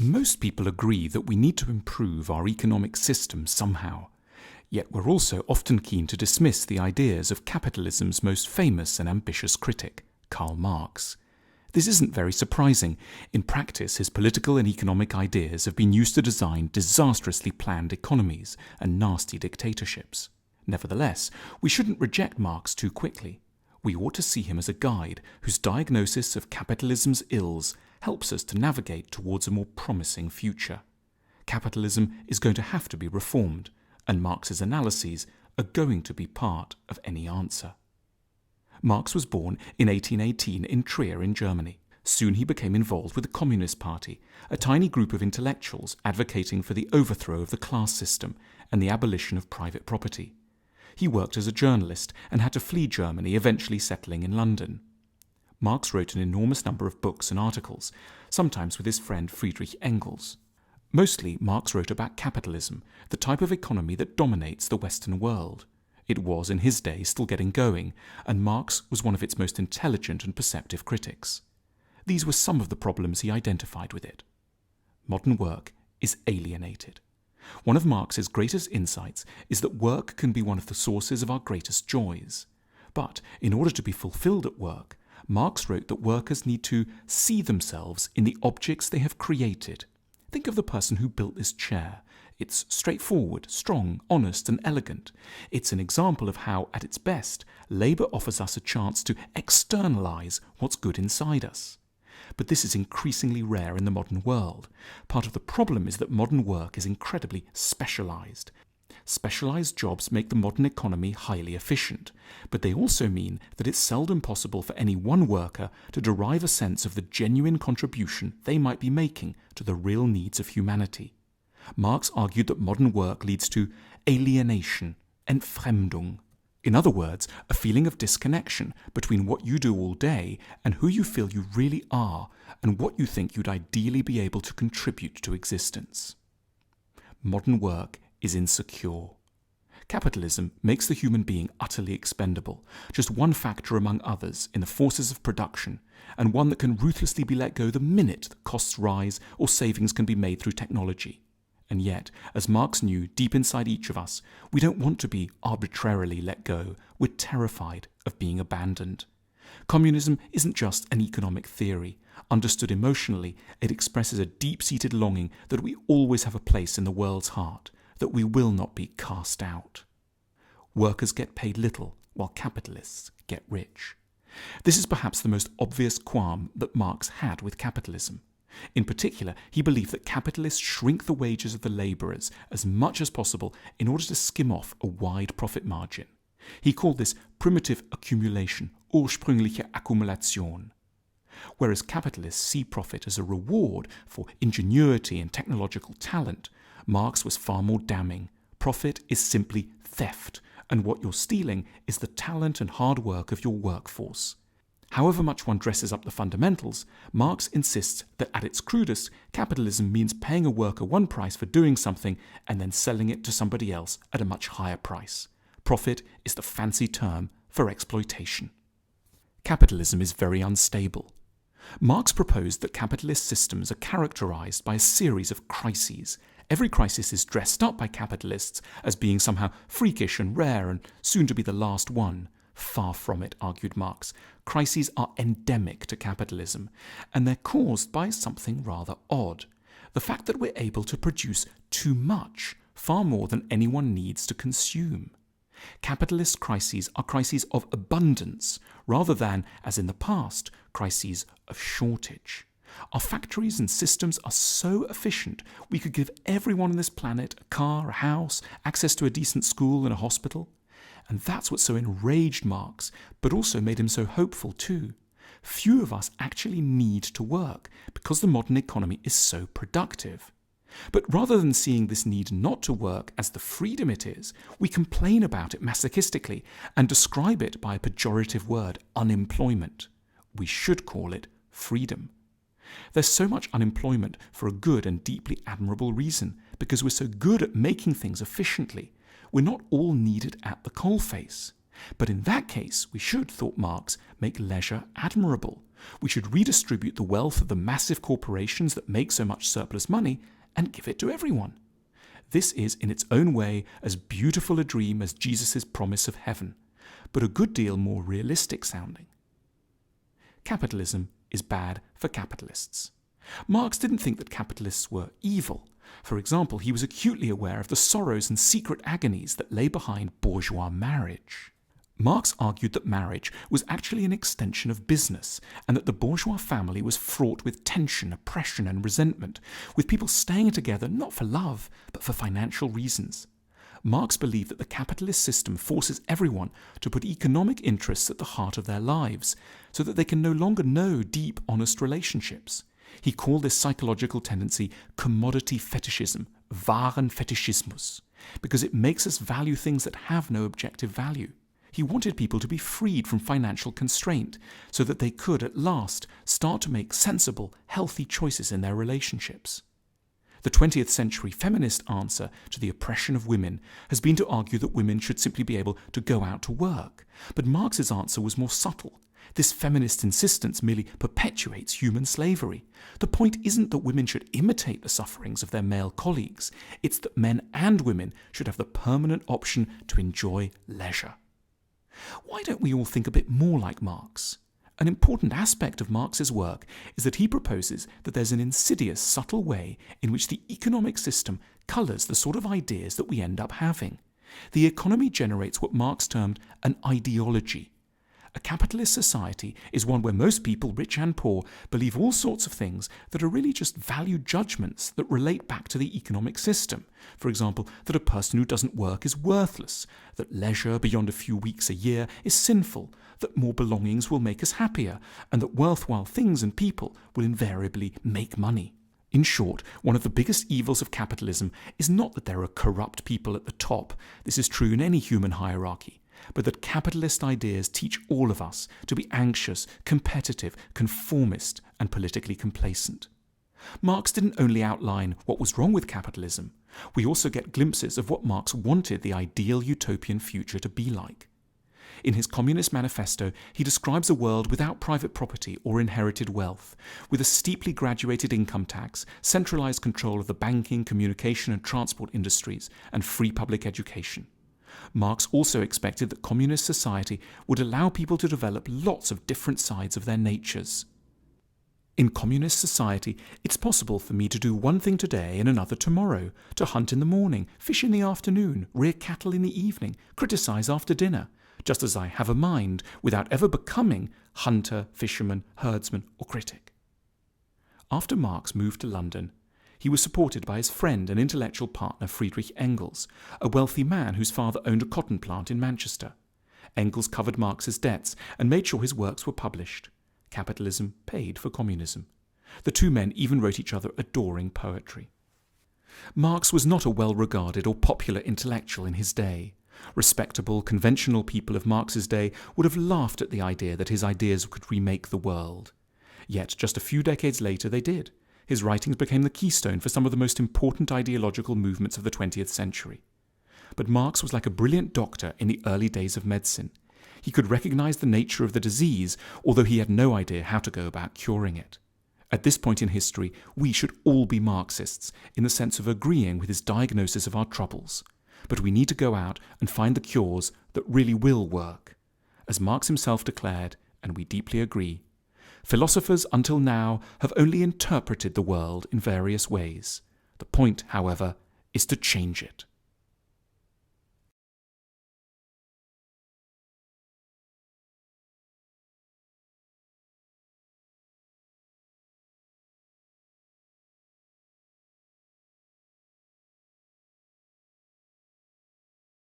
Most people agree that we need to improve our economic system somehow. Yet we're also often keen to dismiss the ideas of capitalism's most famous and ambitious critic, Karl Marx. This isn't very surprising. In practice, his political and economic ideas have been used to design disastrously planned economies and nasty dictatorships. Nevertheless, we shouldn't reject Marx too quickly. We ought to see him as a guide whose diagnosis of capitalism's ills helps us to navigate towards a more promising future. Capitalism is going to have to be reformed, and Marx's analyses are going to be part of any answer. Marx was born in 1818 in Trier in Germany. Soon he became involved with the Communist Party, a tiny group of intellectuals advocating for the overthrow of the class system and the abolition of private property. He worked as a journalist and had to flee Germany, eventually settling in London. Marx wrote an enormous number of books and articles, sometimes with his friend Friedrich Engels. Mostly, Marx wrote about capitalism, the type of economy that dominates the Western world. It was, in his day, still getting going, and Marx was one of its most intelligent and perceptive critics. These were some of the problems he identified with it. Modern work is alienated. One of Marx's greatest insights is that work can be one of the sources of our greatest joys. But in order to be fulfilled at work, Marx wrote that workers need to see themselves in the objects they have created. Think of the person who built this chair. It's straightforward, strong, honest, and elegant. It's an example of how, at its best, labour offers us a chance to externalise what's good inside us. But this is increasingly rare in the modern world. Part of the problem is that modern work is incredibly specialised. Specialised jobs make the modern economy highly efficient, but they also mean that it's seldom possible for any one worker to derive a sense of the genuine contribution they might be making to the real needs of humanity. Marx argued that modern work leads to alienation, Entfremdung. In other words, a feeling of disconnection between what you do all day and who you feel you really are and what you think you'd ideally be able to contribute to existence. Modern work is insecure. Capitalism makes the human being utterly expendable, just one factor among others in the forces of production, and one that can ruthlessly be let go the minute that costs rise or savings can be made through technology. And yet, as Marx knew deep inside each of us, we don't want to be arbitrarily let go. We're terrified of being abandoned. Communism isn't just an economic theory. Understood emotionally, it expresses a deep-seated longing that we always have a place in the world's heart, that we will not be cast out. Workers get paid little, while capitalists get rich. This is perhaps the most obvious qualm that Marx had with capitalism. In particular, he believed that capitalists shrink the wages of the labourers as much as possible in order to skim off a wide profit margin. He called this primitive accumulation, ursprüngliche Akkumulation. Whereas capitalists see profit as a reward for ingenuity and technological talent, Marx was far more damning. Profit is simply theft, and what you're stealing is the talent and hard work of your workforce. However much one dresses up the fundamentals, Marx insists that at its crudest, capitalism means paying a worker one price for doing something and then selling it to somebody else at a much higher price. Profit is the fancy term for exploitation. Capitalism is very unstable. Marx proposed that capitalist systems are characterized by a series of crises. Every crisis is dressed up by capitalists as being somehow freakish and rare and soon to be the last one. Far from it, argued Marx. Crises are endemic to capitalism, and they're caused by something rather odd. The fact that we're able to produce too much, far more than anyone needs to consume. Capitalist crises are crises of abundance, rather than, as in the past, crises of shortage. Our factories and systems are so efficient, we could give everyone on this planet a car, a house, access to a decent school and a hospital. And that's what so enraged Marx, but also made him so hopeful too. Few of us actually need to work because the modern economy is so productive. But rather than seeing this need not to work as the freedom it is, we complain about it masochistically and describe it by a pejorative word, unemployment. We should call it freedom. There's so much unemployment for a good and deeply admirable reason, because we're so good at making things efficiently. We're not all needed at the coalface. But in that case, we should, thought Marx, make leisure admirable. We should redistribute the wealth of the massive corporations that make so much surplus money and give it to everyone. This is, in its own way, as beautiful a dream as Jesus' promise of heaven, but a good deal more realistic sounding. Capitalism is bad for capitalists. Marx didn't think that capitalists were evil. For example, he was acutely aware of the sorrows and secret agonies that lay behind bourgeois marriage. Marx argued that marriage was actually an extension of business, and that the bourgeois family was fraught with tension, oppression, and resentment, with people staying together not for love, but for financial reasons. Marx believed that the capitalist system forces everyone to put economic interests at the heart of their lives, so that they can no longer know deep, honest relationships. He called this psychological tendency commodity fetishism, Warenfetischismus, because it makes us value things that have no objective value. He wanted people to be freed from financial constraint so that they could, at last, start to make sensible, healthy choices in their relationships. The 20th century feminist answer to the oppression of women has been to argue that women should simply be able to go out to work. But Marx's answer was more subtle. This feminist insistence merely perpetuates human slavery. The point isn't that women should imitate the sufferings of their male colleagues. It's that men and women should have the permanent option to enjoy leisure. Why don't we all think a bit more like Marx? An important aspect of Marx's work is that he proposes that there's an insidious, subtle way in which the economic system colours the sort of ideas that we end up having. The economy generates what Marx termed an ideology. A capitalist society is one where most people, rich and poor, believe all sorts of things that are really just value judgments that relate back to the economic system. For example, that a person who doesn't work is worthless, that leisure beyond a few weeks a year is sinful, that more belongings will make us happier, and that worthwhile things and people will invariably make money. In short, one of the biggest evils of capitalism is not that there are corrupt people at the top. This is true in any human hierarchy. But that capitalist ideas teach all of us to be anxious, competitive, conformist, and politically complacent. Marx didn't only outline what was wrong with capitalism. We also get glimpses of what Marx wanted the ideal utopian future to be like. In his Communist Manifesto, he describes a world without private property or inherited wealth, with a steeply graduated income tax, centralized control of the banking, communication, and transport industries, and free public education. Marx also expected that communist society would allow people to develop lots of different sides of their natures. In communist society, it's possible for me to do one thing today and another tomorrow, to hunt in the morning, fish in the afternoon, rear cattle in the evening, criticize after dinner, just as I have a mind without ever becoming hunter, fisherman, herdsman, or critic. After Marx moved to London, he was supported by his friend and intellectual partner Friedrich Engels, a wealthy man whose father owned a cotton plant in Manchester. Engels covered Marx's debts and made sure his works were published. Capitalism paid for communism. The two men even wrote each other adoring poetry. Marx was not a well-regarded or popular intellectual in his day. Respectable, conventional people of Marx's day would have laughed at the idea that his ideas could remake the world. Yet just a few decades later they did. His writings became the keystone for some of the most important ideological movements of the 20th century. But Marx was like a brilliant doctor in the early days of medicine. He could recognize the nature of the disease, although he had no idea how to go about curing it. At this point in history, we should all be Marxists, in the sense of agreeing with his diagnosis of our troubles. But we need to go out and find the cures that really will work. As Marx himself declared, and we deeply agree, philosophers until now have only interpreted the world in various ways. The point, however, is to change it.